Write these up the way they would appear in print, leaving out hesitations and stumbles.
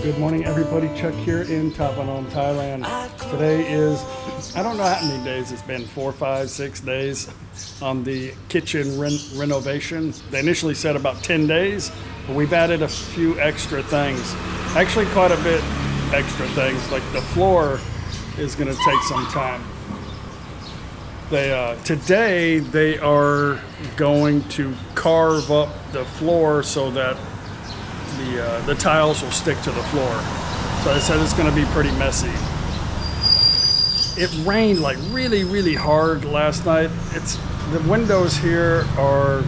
Good morning, everybody. Chuck here in ThatPhanom, Thailand. Today is, I don't know how many days it's been, 4, 5, 6 days on the kitchen renovation. They initially said about 10 days, but we've added a few extra things. Actually, quite a bit extra things, like the floor is going to take some time. Today they are going to carve up the floor so that the tiles will stick to the floor. So I said it's going to be pretty messy. It rained like really hard last night. The windows here are,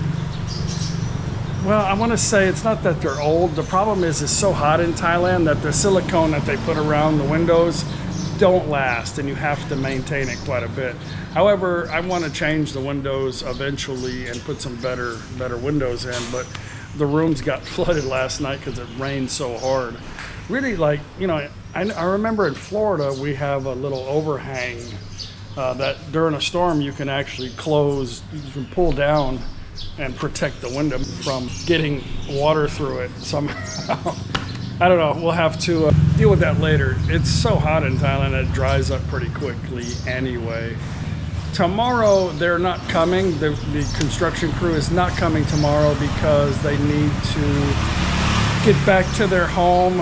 well, I want to say it's not that they're old. The problem is it's so hot in Thailand that the silicone that they put around the windows don't last, and you have to maintain it quite a bit. However, I want to change the windows eventually and put some better windows in, but the rooms got flooded last night because it rained so hard. Really, like, you know, I remember in Florida we have a little overhang that during a storm you can actually close, you can pull down and protect the window from getting water through it somehow. I don't know, we'll have to deal with that later. It's so hot in Thailand it dries up pretty quickly anyway. Tomorrow they're not coming. The construction crew is not coming tomorrow because they need to get back to their home,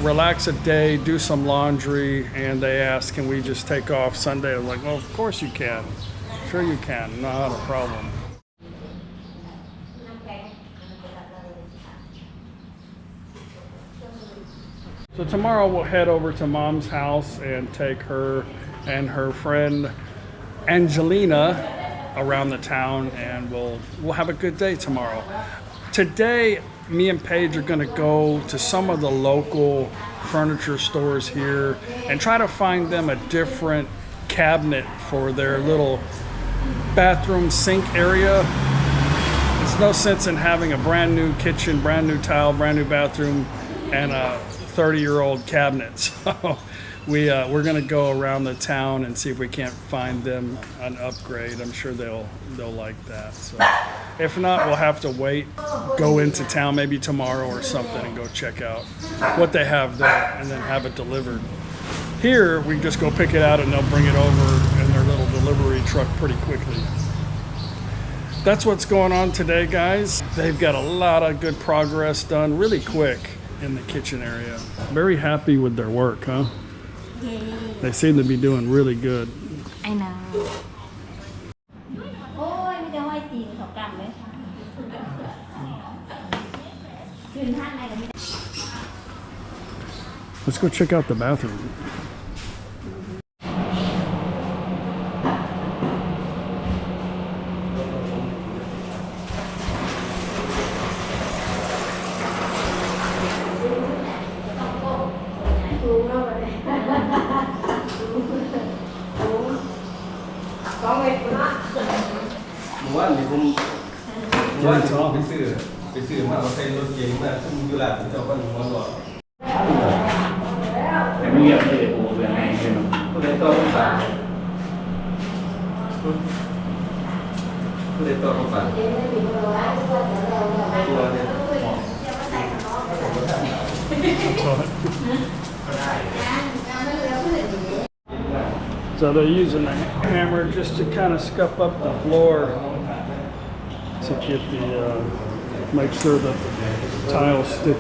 relax a day, do some laundry, and they asked, can we just take off Sunday? I'm like, well, of course you can. Sure you can, not a problem. So tomorrow we'll head over to Mom's house and take her and her friend Angelina around the town, and we'll have a good day tomorrow. Today, me and Paige are gonna go to some of the local furniture stores here and try to find them a different cabinet for their little bathroom sink area. There's no sense in having a brand new kitchen, brand new tile, brand new bathroom, and a 30-year-old cabinet. So we're gonna go around the town and see if we can't find them an upgrade. I'm sure they'll like that. So if not, we'll have to wait, go into town maybe tomorrow or something and go check out what they have there and then have it delivered. Here we just go pick it out and they'll bring it over in their little delivery truck pretty quickly. That's what's going on today, guys. They've got a lot of good progress done really quick in the kitchen area. Very happy with their work, huh? Yay. They seem to be doing really good. I know. Let's go check out the bathroom. So they're using a hammer just to kind of scuff up the floor to get make sure that the tiles stick.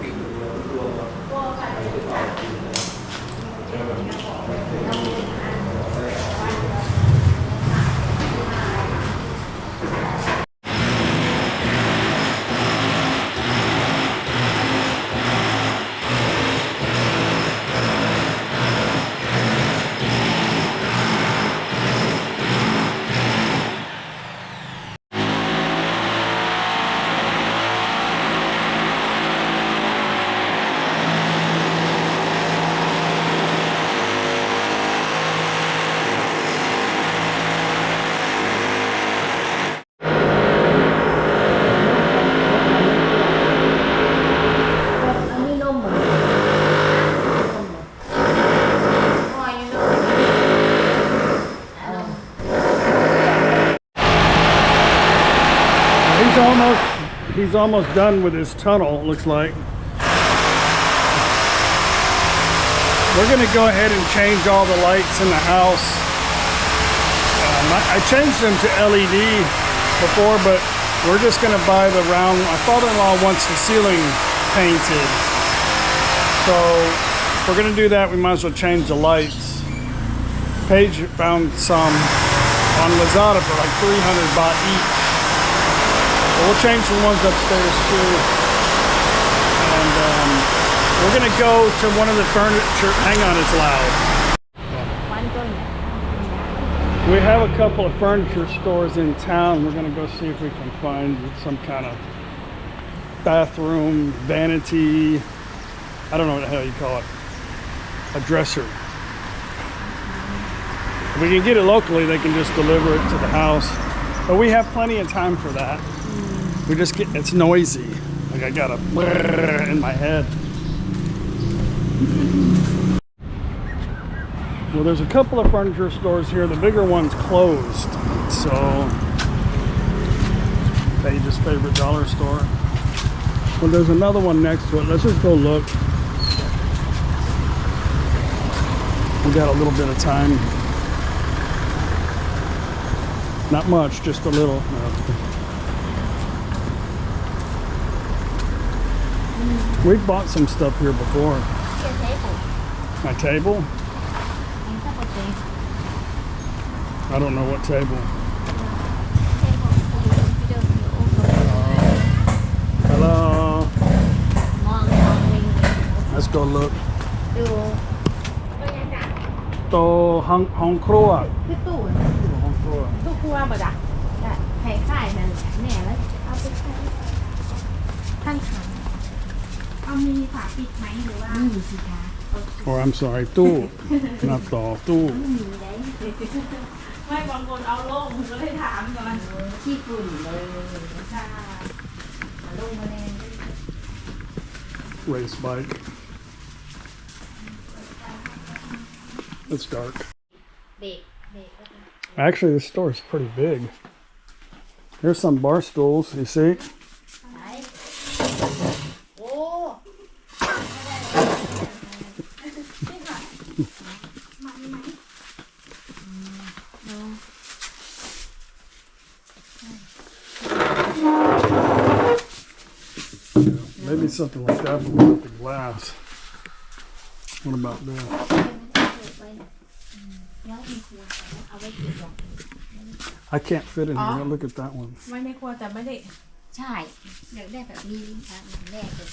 He's almost done with his tunnel, it looks like. we're going to go ahead and change all the lights in the house. I changed them to LED before, but we're just going to buy the round. My father-in-law wants the ceiling painted. So if we're going to do that, we might as well change the lights. Paige found some on Lazada for like 300 baht each. So we'll change the ones upstairs too. And we're going to go to one of the furniture. Hang on, it's loud. We have a couple of furniture stores in town. We're going to go see if we can find some kind of bathroom, vanity. I don't know what the hell you call it. A dresser. If we can get it locally, they can just deliver it to the house. But we have plenty of time for that. We just get, it's noisy. Like I got a in my head. Well, there's a couple of furniture stores here. The bigger one's closed. So, Paige's favorite dollar store. Well, there's another one next to it. Let's just go look. We got a little bit of time. Not much, just a little. We've bought some stuff here before. My table? I don't know what table. Hello. Let's go look. โตห้องครัว คือตู้ ห้องครัว ตู้ครัวบ่จ้ะไข่ไข่นั่นแหละแน่แล้วเอาไปใช้ท่านขันเอามีฝาปิดไหมหรือว่ามีสิคะ Oh, I'm sorry. ตู้ not ต่อตู้ ไม่มีได้ไม่บางคนเอาลงก็เลยถามก่อนขี้ฝุ่นเลยค่ะลงมาแน่ Race bike. It's dark. เบรก Actually, this store is pretty big. Here's some bar stools. You see? โอ้นี่ค่ะมันไหม Maybe something like that, but without the glass. What about this? I can't fit in here. Look at that one. ไม่ได้กลัวแต่ไม่ได้ใช่อยากได้แบบมีลิ้นชักแรกเลย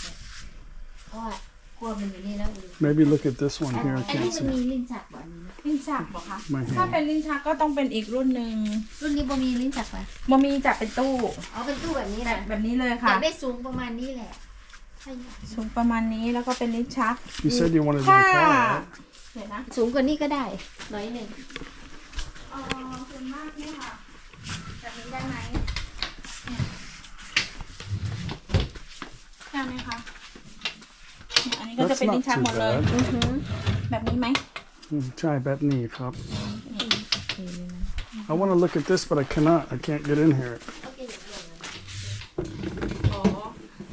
เพราะว่ากลัวมันอยู่นี่แล้ว Maybe look at this one here. I อันนี้ can't มันมี see. ลิ้นชักบ่ลิ้นชักบ่คะ My ถ้า hand. เป็นลิ้นชักก็ต้องเป็นอีกรุ่นหนึ่ง รุ่นนี้บ่มีลิ้นชักป่ะ บะมีจะเป็นตู้ เอาเป็นตู้แบบนี้นะ แบบนี้เลย อ ค่ะ ยากได้สูงประมาณนี้แหละถ้าอยาก สูงประมาณนี้แล้วก็เป็นลิ้นชัก You said you wanted ถ้า one tall, right? เดี๋ยวนะ สูงกว่านี้ก็ได้น้อยหนึ่ง ส่วนมากเนี่ยค่ะแบบนี้ได้ไหมได้ไหมคะเนี่ยอันนี้ก็จะ That's เป็นลิ้น not ชัก too หมดเลย bad. แบบนี้ไหม Try bet knee, cup. I want to look at this, but I cannot. I can't get in here. อ๋อ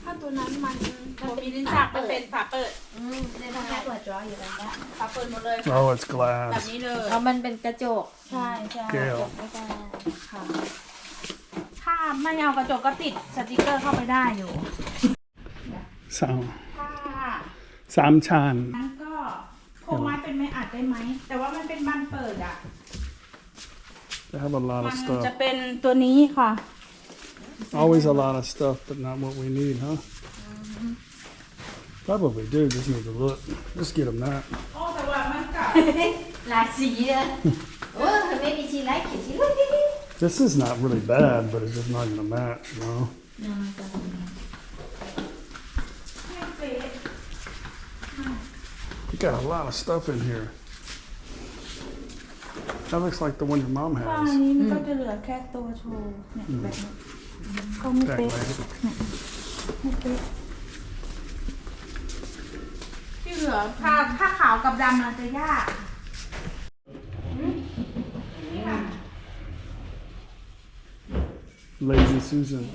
ถ้าตัวนั้นมันมีลิ้นชักมันเป็นฝาเปิด ได้ทำให้ตัวจออยู่แล้วนะ ฝาเปิดหมดเลย Oh, it's แบบ glass. นี้เลย เอามันเป็นกระจก ใช่ใช่ Gale. ไม่ได้ ค่ะถ้าไม่เอากระจกก็ติดสติกเกอร์เข้าไปได้อยู่ Sam. ถ้า Sam Chan. นั้นก็โครงไม้เป็นไม้อัดได้ไหมแต่ว่ามันเป็นบานเปิดอ่ะ They have a lot มั of น stuff. จะเป็นตัวนี้ค่ะ Always a lot of stuff, but not what we need, huh? Probably do. Just need to look. Just get them that. โอ้แต่ว่ามันกับ หลายสีเลยโอ้ไม่มีชีไลท์เขียนชีไลท์ This is not really bad, but it's just not going to match, you know? You got a lot of stuff in here. That looks like the one your mom อัน has. นี้มันก็จะเหลือแค่ตัวโชว์เนี่ยแบบนี้ก็ไม่ That เป๊ะ way. ไม่เป๊ะที่เหลือถ้าขาวกับดำมันจะยาก Lazy Susan.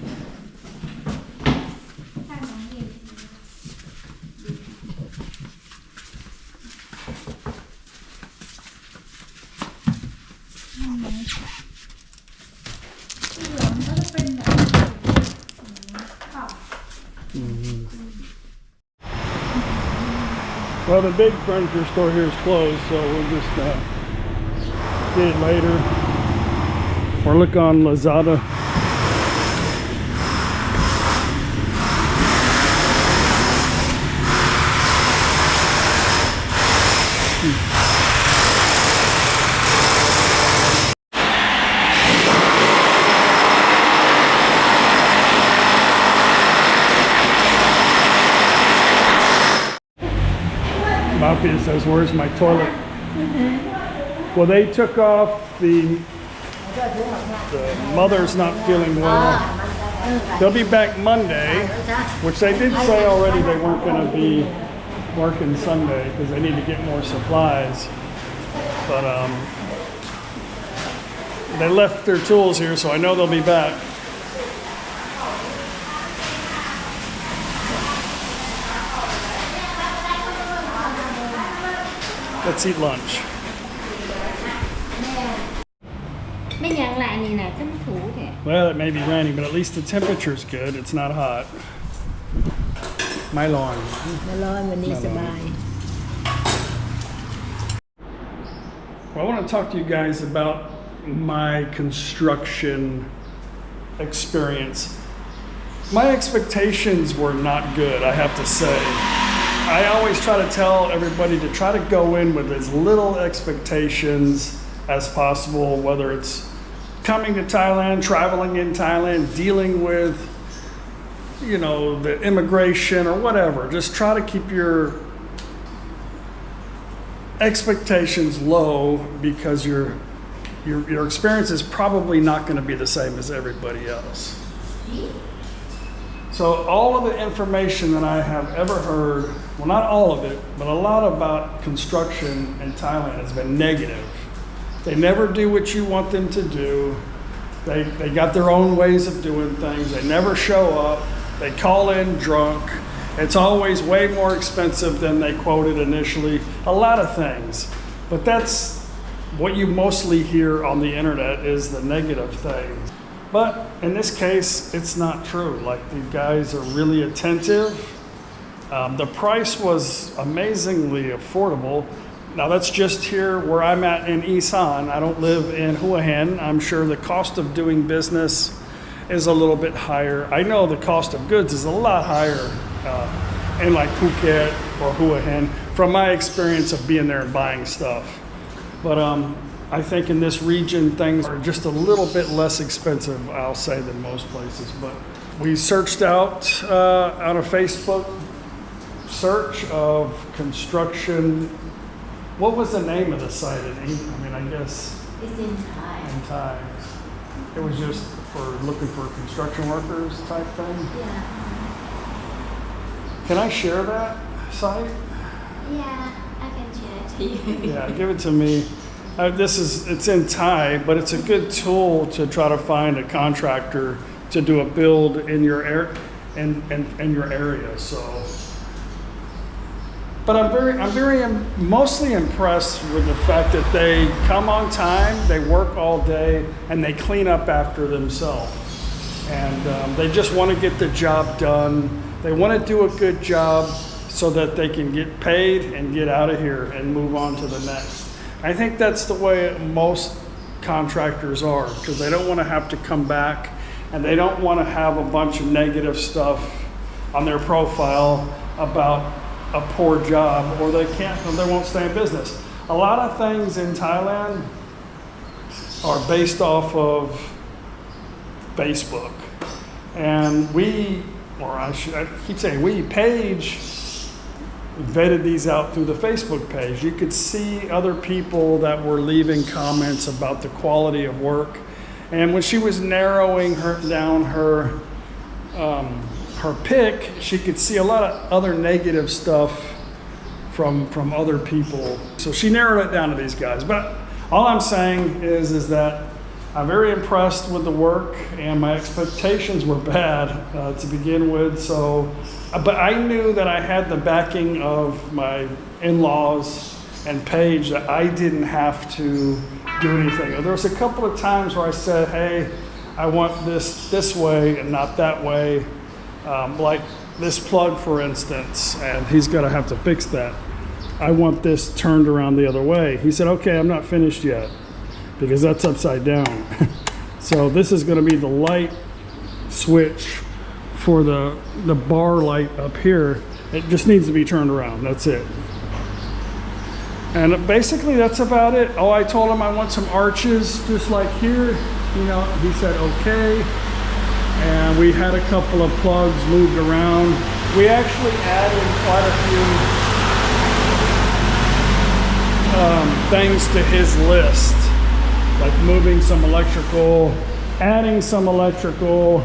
Well, the big furniture store here is closed, so we'll just get it later. Or look on Lazada. Mafia says, "Where's my toilet?" Well, they took off the mother's not feeling well. They'll be back Monday, which they did say already they weren't going to be working Sunday because they need to get more supplies. But they left their tools here, so I know they'll be back. Let's eat lunch. ไม่ยังละนี่นะจะมาถูแท้ Well, it may be raining, but at least the temperature's good. It's not hot. My lawn. มาร้อนวันนี้สบาย Well, I want to talk to you guys about my construction experience. My expectations were not good, I have to say. I always try to tell everybody to try to go in with as little expectations as possible, whether it's coming to Thailand, traveling in Thailand, dealing with, you know, the immigration or whatever. Just try to keep your expectations low because your experience is probably not going to be the same as everybody else. So all of the information that I have ever heard, well, not all of it, but a lot about construction in Thailand has been negative. They never do what you want them to do. They got their own ways of doing things. They never show up. They call in drunk. It's always way more expensive than they quoted initially. A lot of things. But that's what you mostly hear on the internet is the negative things. But in this case, it's not true. Like, the guys are really attentive. The price was amazingly affordable. Now, that's just here where I'm at in Isan. I don't live in Hua Hin. I'm sure the cost of doing business is a little bit higher. I know the cost of goods is a lot higher in like Phuket or Hua Hin from my experience of being there and buying stuff. But I think in this region, things are just a little bit less expensive, I'll say, than most places. But we searched out on a Facebook search of construction. What was the name of the site? I mean, I guess It's in Thai. in Thai. It was just for looking for construction workers type thing. Yeah. Can I share that site? Yeah, I can share it to you. Yeah, give it to me. It's in Thai, but it's a good tool to try to find a contractor to do a build in your area. So, but I'm mostly impressed with the fact that they come on time, they work all day, and they clean up after themselves. And they just want to get the job done. They want to do a good job so that they can get paid and get out of here and move on to the next. I think that's the way most contractors are, because they don't want to have to come back and they don't want to have a bunch of negative stuff on their profile about a poor job, or they won't stay in business. A lot of things in Thailand are based off of Facebook. And I keep saying Paige vetted these out through the Facebook page. You could see other people that were leaving comments about the quality of work. And when she was narrowing down her pick, she could see a lot of other negative stuff from other people. So she narrowed it down to these guys. But all I'm saying is that I'm very impressed with the work, and my expectations were bad to begin with. So, but I knew that I had the backing of my in-laws and Paige, that I didn't have to do anything. There was a couple of times where I said, "Hey, I want this way and not that way." Like this plug, for instance, and he's going to have to fix that. I want this turned around the other way. He said, okay, I'm not finished yet because that's upside down. So this is going to be the light switch for the bar light up here. It just needs to be turned around. That's it. And basically that's about it. Oh, I told him I want some arches just like here. You know, he said okay. And we had a couple of plugs moved around. We actually added quite a few things to his list, like moving some electrical, adding some electrical.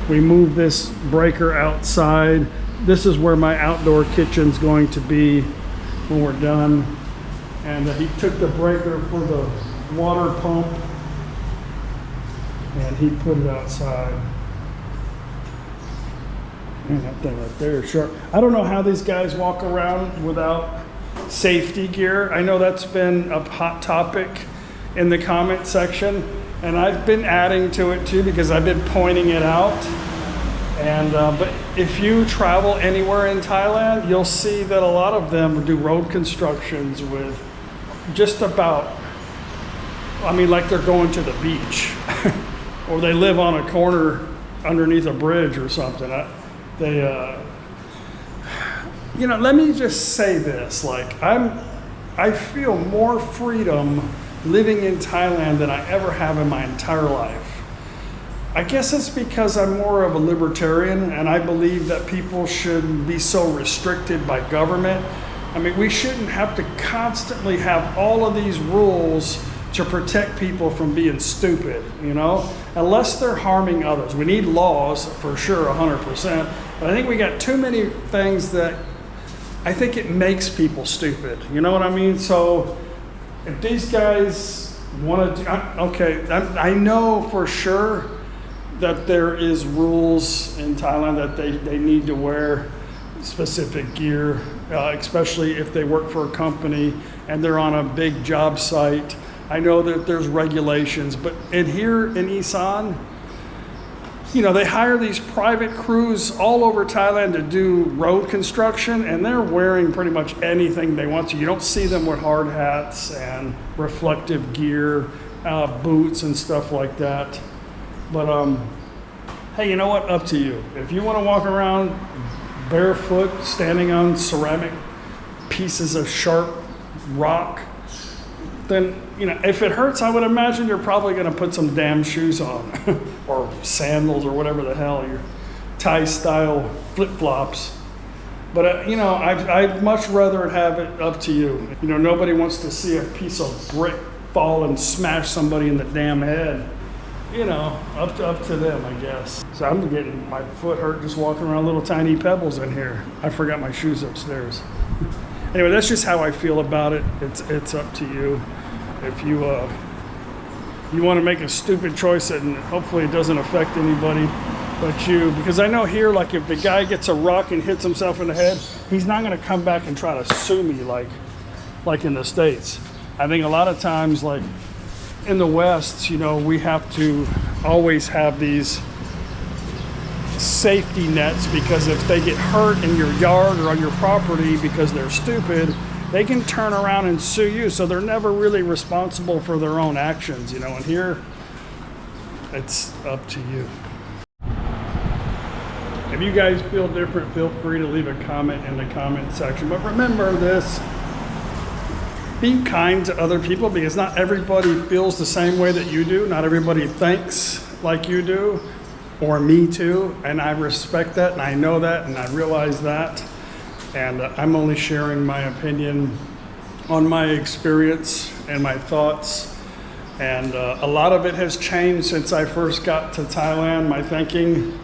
We moved this breaker outside. This is where my outdoor kitchen's going to be when we're done. And he took the breaker for the water pump and he put it outside. Man, that thing right there is sharp. I don't know how these guys walk around without safety gear. I know that's been a hot topic in the comment section, and I've been adding to it too because I've been pointing it out. And but if you travel anywhere in Thailand, you'll see that a lot of them do road constructions with just about, I mean, like they're going to the beach or they live on a corner underneath a bridge or something. You know, let me just say this, like I feel more freedom living in Thailand than I ever have in my entire life. I guess it's because I'm more of a libertarian and I believe that people shouldn't be so restricted by government. I mean, we shouldn't have to constantly have all of these rules to protect people from being stupid, you know, unless they're harming others. We need laws for sure, 100%. But I think we got too many things that I think it makes people stupid. You know what I mean? So if these guys want to do, okay, I know for sure that there is rules in Thailand that they need to wear specific gear, especially if they work for a company and they're on a big job site. I know that there's regulations, but here in Isan, you know, they hire these private crews all over Thailand to do road construction, and they're wearing pretty much anything they want to. You don't see them with hard hats and reflective gear, boots and stuff like that. But hey, you know what? Up to you. If you want to walk around barefoot, standing on ceramic pieces of sharp rock, then, you know, if it hurts, I would imagine you're probably going to put some damn shoes on or sandals or whatever the hell, your Thai style flip-flops. But, you know, I'd much rather have it up to you. You know, nobody wants to see a piece of brick fall and smash somebody in the damn head. You know, up to them, I guess. So I'm getting my foot hurt just walking around little tiny pebbles in here. I forgot my shoes upstairs. Anyway, that's just how I feel about it. It's up to you. If you want to make a stupid choice and hopefully it doesn't affect anybody but you. Because I know here, like if the guy gets a rock and hits himself in the head, he's not going to come back and try to sue me like in the States. I think a lot of times, like in the West, you know, we have to always have these safety nets, because if they get hurt in your yard or on your property because they're stupid, they can turn around and sue you. So they're never really responsible for their own actions, you know. And here, it's up to you. If you guys feel different, feel free to leave a comment in the comment section. But remember this, be kind to other people, because not everybody feels the same way that you do. Not everybody thinks like you do, or me too. And I respect that, and I know that, and I realize that. And I'm only sharing my opinion on my experience and my thoughts. And a lot of it has changed since I first got to Thailand, my thinking.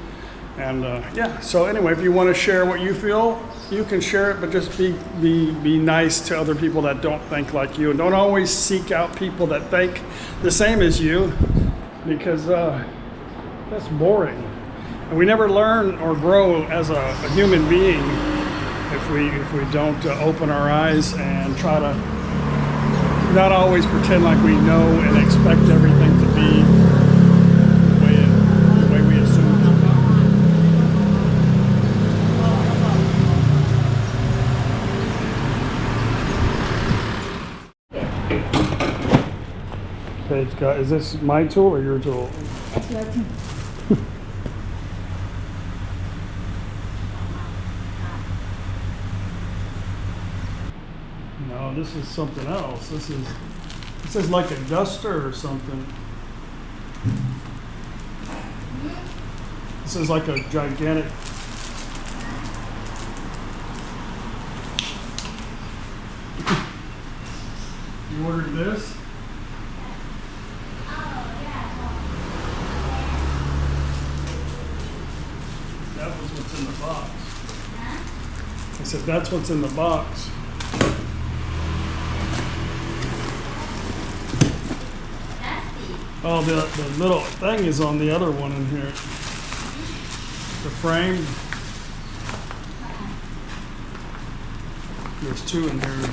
And yeah, so anyway, if you want to share what you feel, you can share it, but just be nice to other people that don't think like you. And don't always seek out people that think the same as you, because that's boring. And we never learn or grow as a human being if we don't open our eyes and try to not always pretend like we know and expect everything to be the way we assume it. Paige got. Is this my tool or your tool? That's your turn. No, this is something else. This is like a duster or something. This is like a gigantic. You ordered this? That was what's in the box. I said that's what's in the box. Oh, the little thing is on the other one in here. The frame. There's two in here.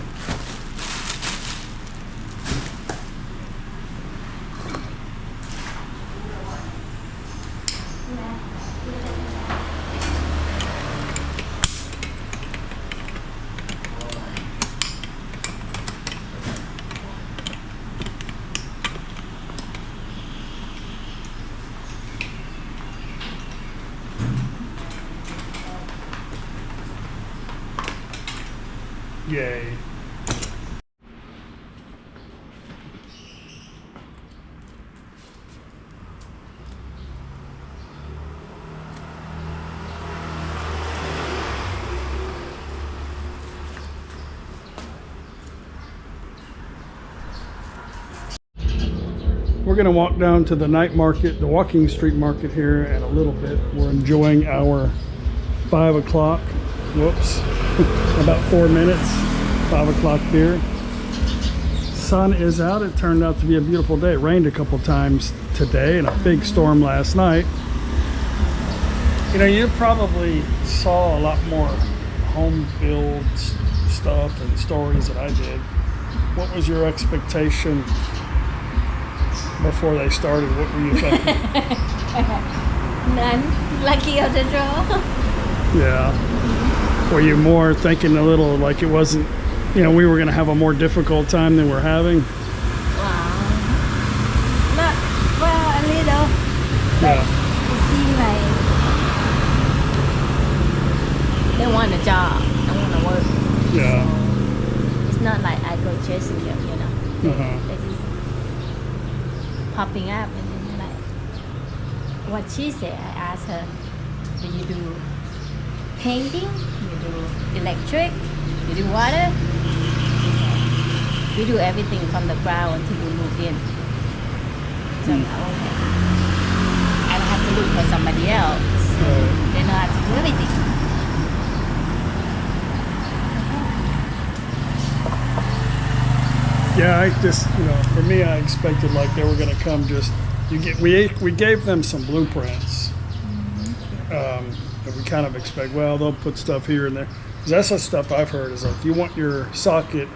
Yay. We're going to walk down to the night market, the walking street market here in a little bit. We're enjoying our 5 o'clock, whoops, about 4 minutes, 5 o'clock beer. Sun is out. It turned out to be a beautiful day. It rained a couple times today and a big storm last night. You know, you probably saw a lot more home build stuff and stories that I did. What was your expectation before they started? What were you thinking? None. Lucky of the draw. Yeah. Were you more thinking a little like it wasn't, you know, we were going to have a more difficult time than we're having? Wow. Not, well, a little. Yeah. It seemed like they want a job. They want to work. Yeah. So it's not like I go chasing them, you know. Uh-huh. They just popping up and then like what she said. I asked her, do you do painting? You do electric? You do water? We do everything from the ground until you move in. So okay. I don't have to look for somebody else. They know how to do everything. Yeah, I just, you know, for me, I expected like they were going to come just, we gave them some blueprints. And we kind of expect, well, they'll put stuff here and there. 'Cause that's the stuff I've heard is like, if you want your socket,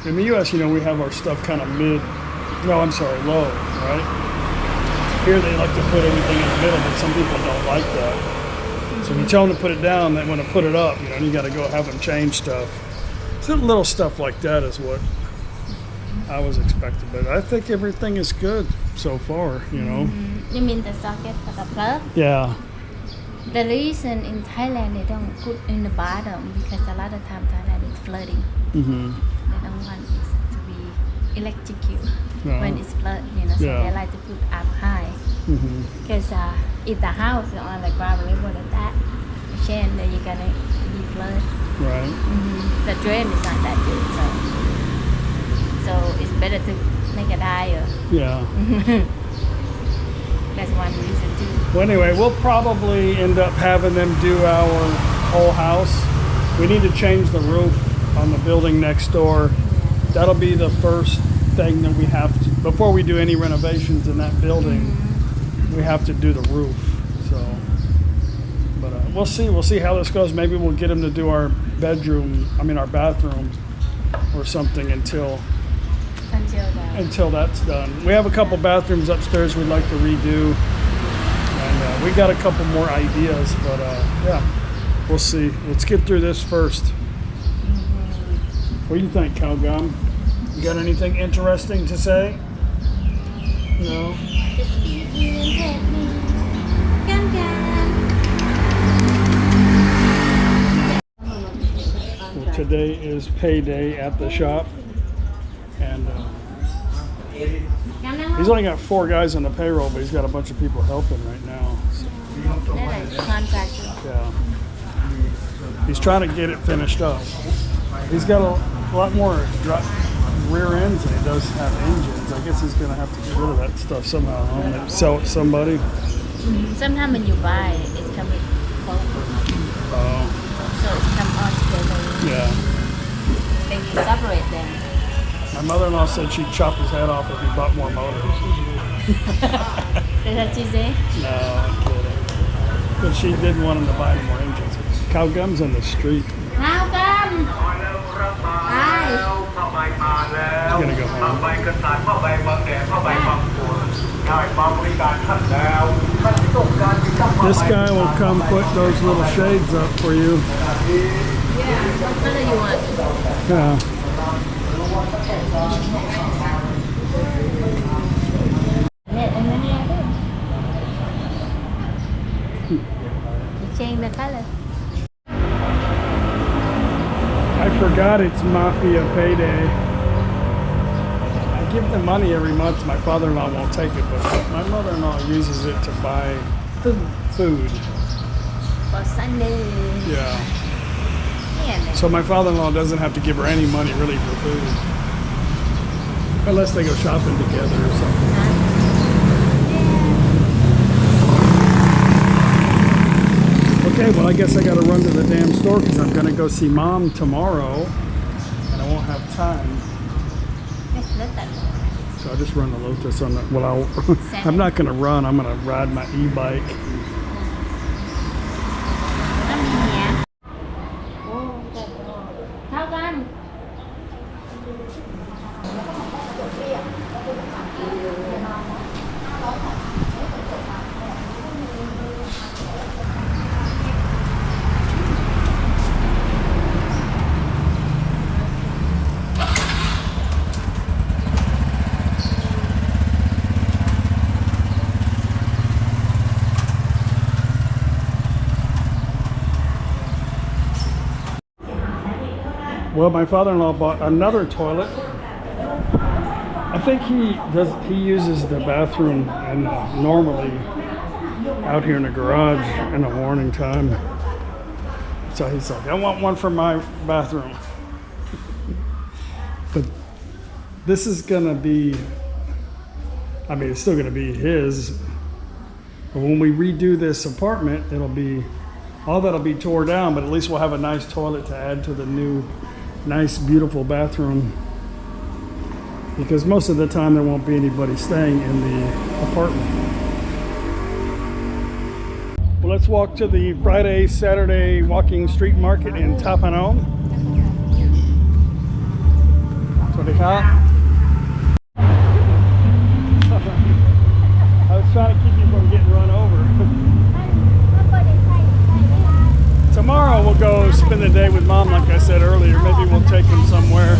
in the U.S., you know, we have our stuff kind of low, right? Here they like to put everything in the middle, but some people don't like that. So if you tell them to put it down, they want to put it up, you know, and you got to go have them change stuff. So little stuff like that is what I was expecting, but I think everything is good so far, you know. You mean the socket for the plug? Yeah. The reason in Thailand they don't put in the bottom because a lot of times Thailand is flooding. Mm-hmm. They don't want it to be electrocuted when it's flood, you know. So Yeah. they like to put up high Mm-hmm. because if the house is on the ground level like that, chance that you're gonna be flood. Right. The drain is not that good, so it's better to make it higher. Yeah. That's one reason too. Well, anyway, we'll probably end up having them do our whole house. We need to change the roof on the building next door. That'll be the first thing that we have to, before we do any renovations in that building, we have to do the roof. So, but we'll see how this goes. Maybe we'll get them to do our our bathroom or something until that's done. We have a couple bathrooms upstairs we'd like to redo, and we got a couple more ideas, but yeah, we'll see. Let's get through this first. What do you think, Calgum? You got anything interesting to say? No. Just feed me and pet me. Can. Well, today is payday at the shop, and he's only got 4 guys on the payroll, but he's got a bunch of people helping right now. So, yeah. He's trying to get it finished up. He's got a lot more rear ends than he does have engines. I guess he's going to have to get rid of that stuff somehow and sell it to somebody. Sometimes when you buy it, it's coming close. Oh. So it's come all together. Yeah. Then you separate them. My mother-in-law said she'd chop his head off if he bought more motors. Is that what you say? No, I'm kidding. But she didn't want him to buy any more engines. Cow gum's in the street. How come? Hi. He's gonna go home. This guy will come put those little shades up for you. Yeah. What color you want? Yeah. You change the color. I forgot it's Mafia payday. I give them money every month. My father-in-law won't take it, but my mother-in-law uses it to buy food. For Sunday. Yeah. Yeah. So my father-in-law doesn't have to give her any money really for food. Unless they go shopping together or something. Okay, well I guess I gotta run to the damn store because I'm gonna go see Mom tomorrow and I won't have time. So I'll just run the Lotus on the, well I'm not gonna run, I'm gonna ride my e-bike. How come? Well, my father-in-law bought another toilet. I think he uses the bathroom and normally out here in the garage in the morning time. So he's like, I want one for my bathroom. But this is gonna be, I mean, it's still gonna be his. But when we redo this apartment, all that'll be tore down, but at least we'll have a nice toilet to add to the new nice, beautiful bathroom. Because most of the time there won't be anybody staying in the apartment. Well, let's walk to the Friday, Saturday walking street market in ThatPhanom. I was trying to keep you from getting run over. Tomorrow we'll go spend the day with Mom, like I said earlier. Maybe we'll take him somewhere.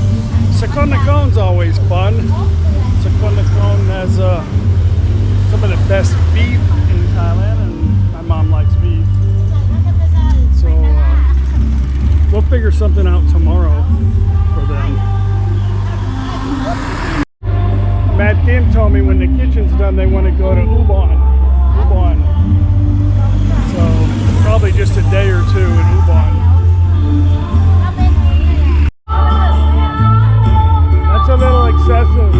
Hunnicutt's always fun. Hunnicutt has some of the best beef in Thailand, and my mom likes beef. So we'll figure something out tomorrow for them. Matt Tim told me when the kitchen's done, they want to go to Ubon. So probably just a day or two in Ubon. That's a little excessive.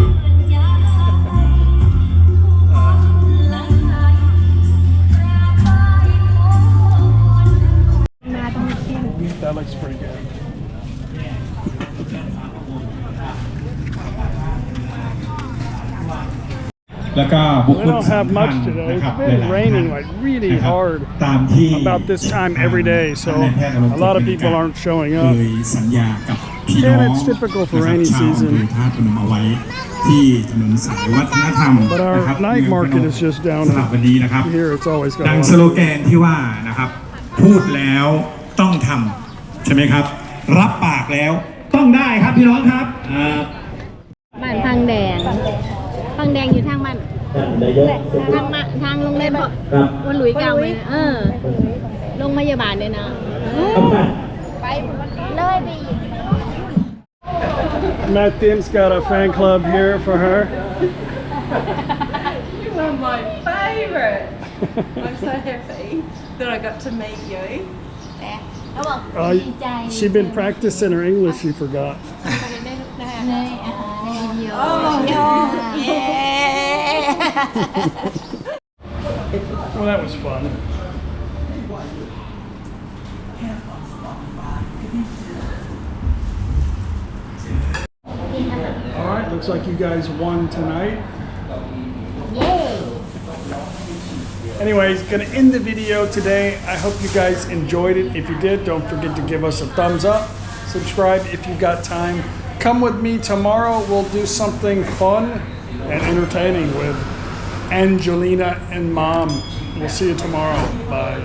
That looks pretty good. We don't have much today. It's been raining like really hard about this time every day, so a lot of people aren't showing up. And it's typical for rainy season. But our night market is just down here. It's always got ดังสโลแกนที่ว่านะครับพูดแล้วต้องทำใช่ไหมครับรับปากแล้วต้องได้ครับพี่น้องครับ บ้านพังแดงอยู่ทางบ้าน ท่านนายก ทางลงเลยบอก ครับ วันหลุยเก่าเลยลงพยาบาลเลยนะ ครับท่าน เลยไปอีก Matt Dim's got a fan club here for her. You are my favourite. I'm so happy that I got to meet you. เขาบอก ดีใจ She's been practicing her English, she forgot. ในวิดีโอ Well, that was fun. All right, looks like you guys won tonight. เย้ Anyways, gonna end the video today. I hope you guys enjoyed it. If you did, don't forget to give us a thumbs up. Subscribe if you got time. Come with me tomorrow. We'll do something fun and entertaining with Angelina and Mom. We'll see you tomorrow. Bye.